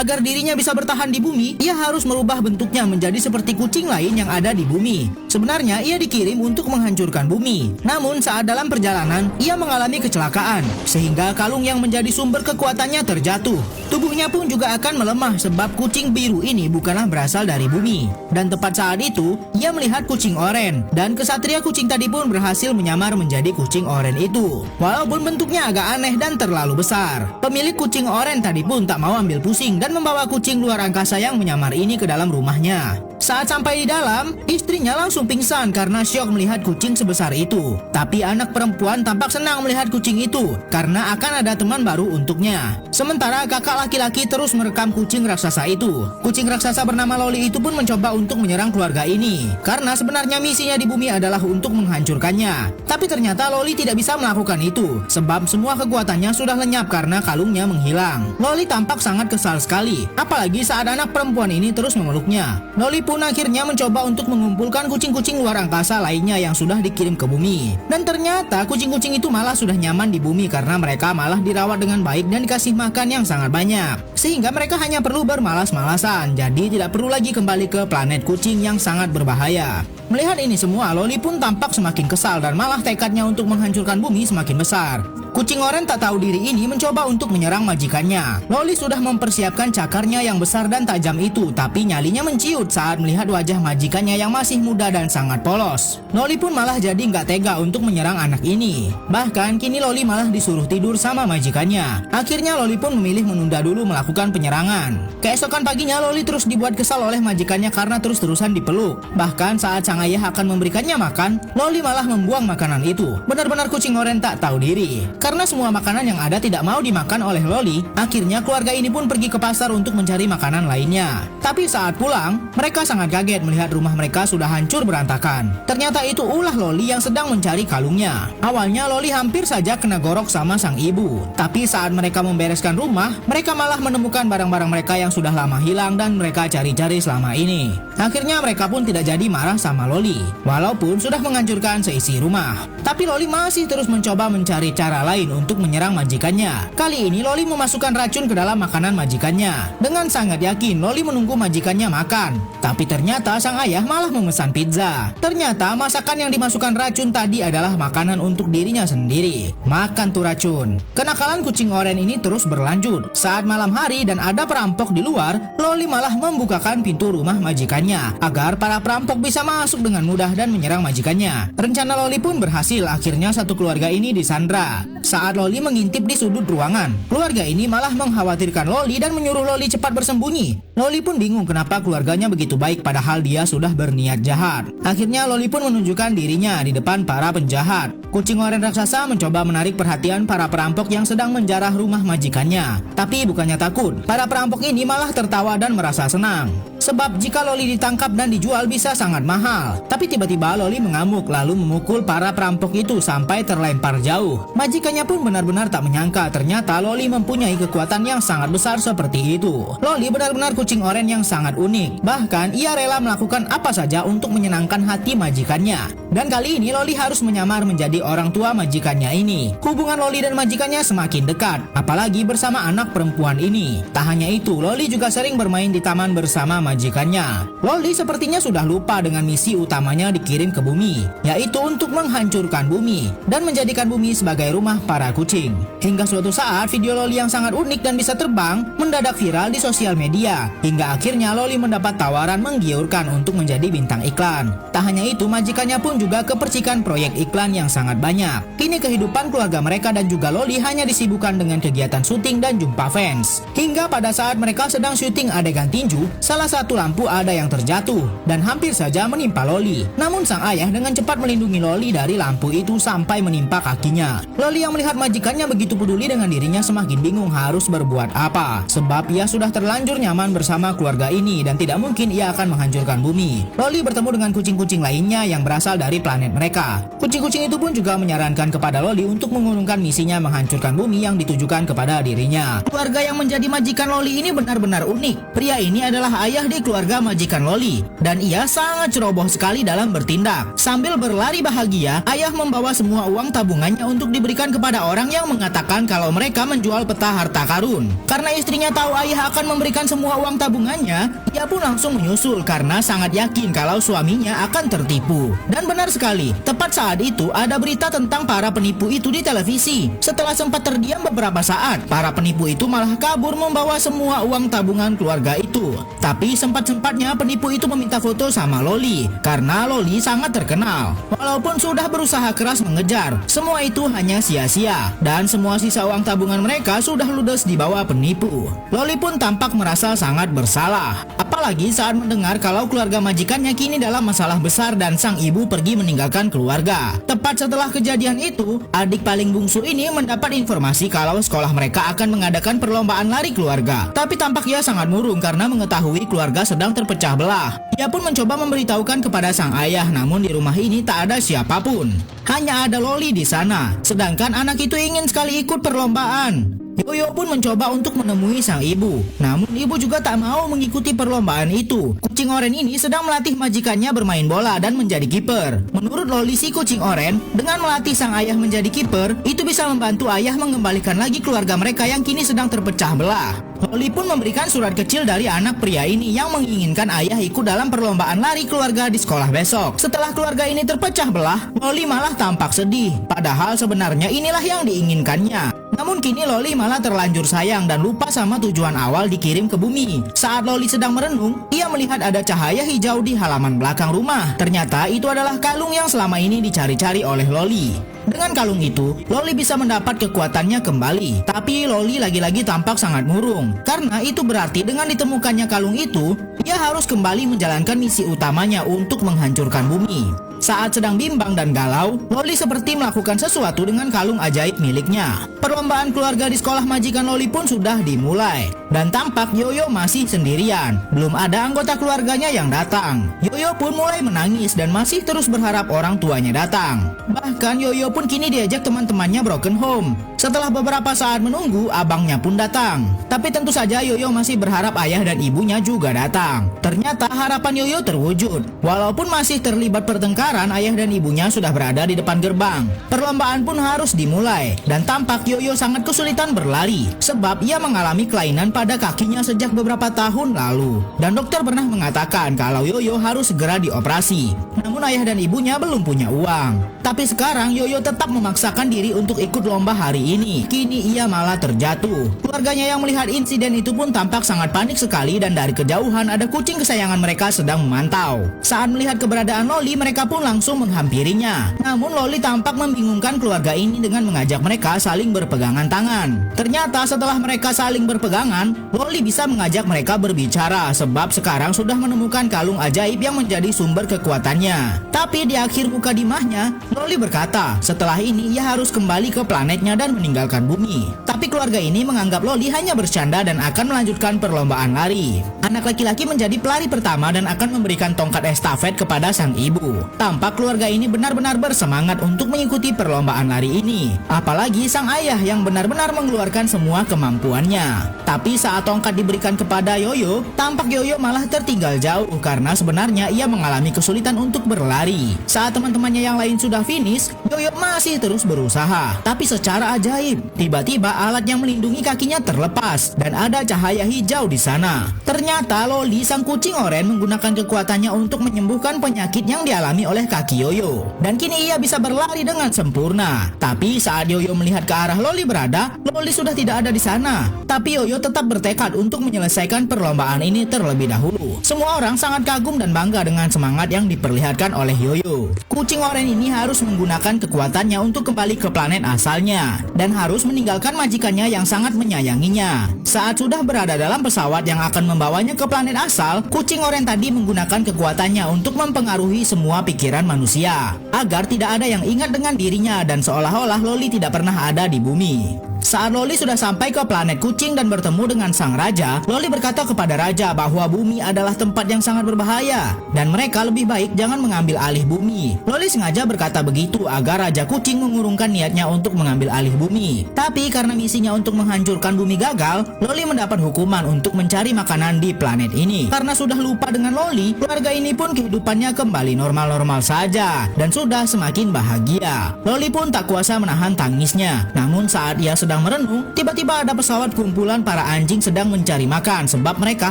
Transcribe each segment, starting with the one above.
Agar dirinya bisa bertahan di bumi, ia harus merubah bentuknya menjadi seperti kucing lain yang ada di bumi. Sebenarnya ia dikirim untuk menghancurkan bumi. Namun saat dalam perjalanan, ia mengalami kecelakaan, sehingga kalung yang menjadi sumber kekuatannya terjatuh. Tubuhnya pun juga akan melemah sebab kucing biru ini bukanlah berasal dari bumi. Dan tepat saat itu, ia melihat kucing oren, dan kesatria kucing tadi pun berhasil menyamar menjadi kucing oren itu. Walaupun bentuknya agak aneh dan terlalu besar, pemilik kucing oren tadi pun tak mau ambil pusing dan membawa kucing luar angkasa yang menyamar ini ke dalam rumahnya. Saat sampai di dalam, istrinya langsung pingsan karena syok melihat kucing sebesar itu. Tapi anak perempuan tampak senang melihat kucing itu karena akan ada teman baru untuknya. Sementara kakak laki-laki terus merekam kucing raksasa itu. Kucing raksasa bernama Loli itu pun mencoba untuk menyerang keluarga ini karena sebenarnya misinya di bumi adalah untuk menghancurkannya. Tapi ternyata Loli tidak bisa melakukan itu sebab semua kekuatannya sudah lenyap karena kalungnya menghilang. Loli tampak sangat kesal sekali, apalagi saat anak perempuan ini terus memeluknya. Loli pun akhirnya mencoba untuk mengumpulkan kucing-kucing luar angkasa lainnya yang sudah dikirim ke bumi. Dan ternyata kucing-kucing itu malah sudah nyaman di bumi karena mereka malah dirawat dengan baik dan dikasih makan yang sangat banyak. Sehingga mereka hanya perlu bermalas-malasan, jadi tidak perlu lagi kembali ke planet kucing yang sangat berbahaya. Melihat ini semua, Loli pun tampak semakin kesal dan malah tekadnya untuk menghancurkan bumi semakin besar. Kucing oren tak tahu diri ini mencoba untuk menyerang majikannya. Loli sudah mempersiapkan cakarnya yang besar dan tajam itu, tapi nyalinya menciut saat melihat wajah majikannya yang masih muda dan sangat polos. Loli pun malah jadi nggak tega untuk menyerang anak ini. Bahkan kini Loli malah disuruh tidur sama majikannya. Akhirnya Loli pun memilih menunda dulu melakukan penyerangan. Keesokan paginya Loli terus dibuat kesal oleh majikannya karena terus-terusan dipeluk. Bahkan saat sang ayah akan memberikannya makan, Loli malah membuang makanan itu. Benar-benar kucing oren tak tahu diri. Karena semua makanan yang ada tidak mau dimakan oleh Loli, akhirnya keluarga ini pun pergi ke pasar untuk mencari makanan lainnya. Tapi saat pulang, mereka sangat kaget melihat rumah mereka sudah hancur berantakan. Ternyata itu ulah Loli yang sedang mencari kalungnya. Awalnya Loli hampir saja kena gorok sama sang ibu. Tapi saat mereka membereskan rumah, mereka malah menemukan barang-barang mereka yang sudah lama hilang dan mereka cari-cari selama ini. Akhirnya mereka pun tidak jadi marah sama Loli, walaupun sudah menghancurkan seisi rumah. Tapi Loli masih terus mencoba mencari cara lain untuk menyerang majikannya. Kali ini Loli memasukkan racun ke dalam makanan majikannya. Dengan sangat yakin Loli menunggu majikannya makan. Tapi ternyata sang ayah malah memesan pizza. Ternyata masakan yang dimasukkan racun tadi adalah makanan untuk dirinya sendiri. Makan tuh racun. Kenakalan kucing oren ini terus berlanjut. Saat malam hari dan ada perampok di luar, Loli malah membukakan pintu rumah majikannya agar para perampok bisa masuk dengan mudah dan menyerang majikannya. Rencana Loli pun berhasil. Akhirnya satu keluarga ini disandra. Saat Loli mengintip di sudut ruangan, keluarga ini malah mengkhawatirkan Loli dan menyuruh Loli cepat bersembunyi. Loli pun bingung kenapa keluarganya begitu baik padahal dia sudah berniat jahat. Akhirnya Loli pun menunjukkan dirinya di depan para penjahat. Kucing oren raksasa mencoba menarik perhatian para perampok yang sedang menjarah rumah majikannya. Tapi bukannya takut, para perampok ini malah tertawa dan merasa senang. Sebab jika Loli ditangkap dan dijual bisa sangat mahal. Tapi tiba-tiba Loli mengamuk lalu memukul para perampok itu sampai terlempar jauh. Majikannya pun benar-benar tak menyangka ternyata Loli mempunyai kekuatan yang sangat besar seperti itu. Loli benar-benar kucing oren yang sangat unik. Bahkan ia rela melakukan apa saja untuk menyenangkan hati majikannya. Dan kali ini Loli harus menyamar menjadi orang tua majikannya ini. Hubungan Loli dan majikannya semakin dekat, apalagi bersama anak perempuan ini. Tak hanya itu, Loli juga sering bermain di taman bersama majikannya. Loli sepertinya sudah lupa dengan misi utamanya dikirim ke bumi, yaitu untuk menghancurkan bumi dan menjadikan bumi sebagai rumah para kucing. Hingga suatu saat video Loli yang sangat unik dan bisa terbang mendadak viral di sosial media. Hingga akhirnya Loli mendapat tawaran menggiurkan untuk menjadi bintang iklan. Tak hanya itu, majikannya pun juga kepercikan proyek iklan yang sangat banyak. Kini kehidupan keluarga mereka dan juga Loli hanya disibukkan dengan kegiatan syuting dan jumpa fans. Hingga pada saat mereka sedang syuting adegan tinju, salah satu lampu ada yang terjatuh dan hampir saja menimpa Loli. Namun sang ayah dengan cepat melindungi Loli dari lampu itu sampai menimpa kakinya. Loli yang melihat majikannya begitu peduli dengan dirinya semakin bingung harus berbuat apa. Sebab ia sudah terlanjur nyaman bersama keluarga ini dan tidak mungkin ia akan menghancurkan bumi. Loli bertemu dengan kucing-kucing lainnya yang berasal dari planet mereka. Kucing-kucing itu pun juga menyarankan kepada Loli untuk mengurungkan misinya menghancurkan bumi yang ditujukan kepada dirinya. Keluarga yang menjadi majikan Loli ini benar-benar unik. Pria ini adalah ayah mendidik keluarga majikan Loli, dan ia sangat ceroboh sekali dalam bertindak. Sambil berlari bahagia, ayah membawa semua uang tabungannya untuk diberikan kepada orang yang mengatakan kalau mereka menjual peta harta karun. Karena istrinya tahu ayah akan memberikan semua uang tabungannya, ia pun langsung menyusul karena sangat yakin kalau suaminya akan tertipu. Dan benar sekali, tepat saat itu ada berita tentang para penipu itu di televisi. Setelah sempat terdiam beberapa saat, para penipu itu malah kabur membawa semua uang tabungan keluarga itu. Tapi sempat-sempatnya penipu itu meminta foto sama Loli karena Loli sangat terkenal. Walaupun sudah berusaha keras mengejar, semua itu hanya sia-sia dan semua sisa uang tabungan mereka sudah ludes dibawa penipu. Loli pun tampak merasa sangat bersalah, apalagi saat mendengar kalau keluarga majikannya kini dalam masalah besar dan sang ibu pergi meninggalkan keluarga. Tepat setelah kejadian itu, adik paling bungsu ini mendapat informasi kalau sekolah mereka akan mengadakan perlombaan lari keluarga. Tapi tampak ia sangat murung karena mengetahui keluarga sedang terpecah belah. Ia pun mencoba memberitahukan kepada sang ayah, namun di rumah ini tak ada siapapun. Hanya ada Loli di sana, sedangkan anak itu ingin sekali ikut perlombaan. Yoyo pun mencoba untuk menemui sang ibu, namun ibu juga tak mau mengikuti perlombaan itu. Kucing oren ini sedang melatih majikannya bermain bola dan menjadi kiper. Menurut Loli, si kucing oren dengan melatih sang ayah menjadi kiper itu bisa membantu ayah mengembalikan lagi keluarga mereka yang kini sedang terpecah belah. Loli pun memberikan surat kecil dari anak pria ini yang menginginkan ayah ikut dalam perlombaan lari keluarga di sekolah besok. Setelah keluarga ini terpecah belah, Loli malah tampak sedih, padahal sebenarnya inilah yang diinginkannya. Namun kini Loli malah terlanjur sayang dan lupa sama tujuan awal dikirim ke bumi. Saat Loli sedang merenung, ia melihat ada cahaya hijau di halaman belakang rumah. Ternyata itu adalah kalung yang selama ini dicari-cari oleh Loli. Dengan kalung itu, Loli bisa mendapat kekuatannya kembali. Tapi Loli lagi-lagi tampak sangat murung, karena itu berarti dengan ditemukannya kalung itu, ia harus kembali menjalankan misi utamanya untuk menghancurkan bumi. Saat sedang bimbang dan galau, Loli seperti melakukan sesuatu dengan kalung ajaib miliknya. Perlombaan keluarga di sekolah majikan Loli pun sudah dimulai, dan tampak Yoyo masih sendirian. Belum ada anggota keluarganya yang datang. Yoyo pun mulai menangis dan masih terus berharap orang tuanya datang. Bahkan Yoyo pun kini diajak teman-temannya broken home. Setelah beberapa saat menunggu, abangnya pun datang. Tapi tentu saja Yoyo masih berharap ayah dan ibunya juga datang. Ternyata harapan Yoyo terwujud. Walaupun masih terlibat pertengkaran, ayah dan ibunya sudah berada di depan gerbang. Perlombaan pun harus dimulai, dan tampak Yoyo sangat kesulitan berlari sebab ia mengalami kelainan pada kakinya sejak beberapa tahun lalu. Dan dokter pernah mengatakan kalau Yoyo harus segera dioperasi. Namun ayah dan ibunya belum punya uang. Tapi sekarang Yoyo tetap memaksakan diri untuk ikut lomba hari ini. Kini ia malah terjatuh. Keluarganya yang melihat insiden itu pun tampak sangat panik sekali, dan dari kejauhan ada kucing kesayangan mereka sedang memantau. Saat melihat keberadaan Loli, mereka pun langsung menghampirinya. Namun Loli tampak membingungkan keluarga ini dengan mengajak mereka saling berpegangan tangan. Ternyata setelah mereka saling berpegangan, Loli bisa mengajak mereka berbicara sebab sekarang sudah menemukan kalung ajaib yang menjadi sumber kekuatannya. Tapi di akhir mukadimahnya, Loli berkata setelah ini ia harus kembali ke planetnya dan meninggalkan bumi. Tapi keluarga ini menganggap Loli hanya bercanda dan akan melanjutkan perlombaan lari. Anak laki-laki menjadi pelari pertama dan akan memberikan tongkat estafet kepada sang ibu. Tampak keluarga ini benar-benar bersemangat untuk mengikuti perlombaan lari ini. Apalagi sang ayah yang benar-benar mengeluarkan semua kemampuannya. Tapi saat tongkat diberikan kepada Yoyo, tampak Yoyo malah tertinggal jauh karena sebenarnya ia mengalami kesulitan untuk berlari. Saat teman-temannya yang lain sudah finish, Yoyo masih terus berusaha. Tapi secara ajaib, tiba-tiba alat yang melindungi kakinya terlepas dan ada cahaya hijau di sana. Ternyata Loli, sang kucing oren, menggunakan kekuatannya untuk menyembuhkan penyakit yang dialami oleh kaki Yoyo. Dan kini ia bisa berlari dengan sempurna. Tapi saat Yoyo melihat ke arah Loli berada, Loli sudah tidak ada di sana. Tapi Yoyo tetap bertekad untuk menyelesaikan perlombaan ini terlebih dahulu. Semua orang sangat kagum dan bangga dengan semangat yang diperlihatkan oleh Yoyo. Kucing oren ini harus menggunakan kekuatannya untuk kembali ke planet asalnya dan harus meninggalkan majikannya yang sangat menyayanginya. Saat sudah berada dalam pesawat yang akan membawanya ke planet asal, kucing oren tadi menggunakan kekuatannya untuk mempengaruhi semua pikiran manusia agar tidak ada yang ingat dengan dirinya dan seolah-olah Loli tidak pernah ada di bumi. Saat Loli sudah sampai ke planet kucing dan bertemu dengan sang raja, Loli berkata kepada raja bahwa bumi adalah tempat yang sangat berbahaya dan mereka lebih baik jangan mengambil alih bumi. Loli sengaja berkata begitu agar raja kucing mengurungkan niatnya untuk mengambil alih bumi. Tapi karena misinya untuk menghancurkan bumi gagal, Loli mendapat hukuman untuk mencari makanan di planet ini. Karena sudah lupa dengan Loli, keluarga ini pun kehidupannya kembali normal-normal saja dan sudah semakin bahagia. Loli pun tak kuasa menahan tangisnya. Namun saat ia sedang merenung, tiba-tiba ada pesawat kumpulan para anjing sedang mencari makan sebab mereka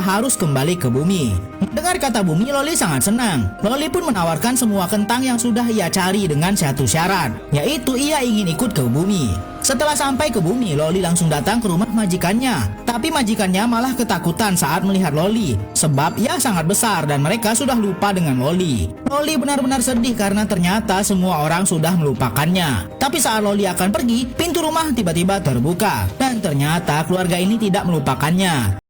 harus kembali ke bumi. Mendengar kata bumi, Loli sangat senang. Loli pun menawarkan semua kentang yang sudah ia cari dengan satu syarat, yaitu ia ingin ikut ke bumi. Setelah sampai ke bumi, Loli langsung datang ke rumah majikannya. Tapi majikannya malah ketakutan saat melihat Loli, sebab ia sangat besar dan mereka sudah lupa dengan Loli. Loli benar-benar sedih karena ternyata semua orang sudah melupakannya. Tapi saat Loli akan pergi, pintu rumah tiba-tiba terbuka dan ternyata keluarga ini tidak melupakannya.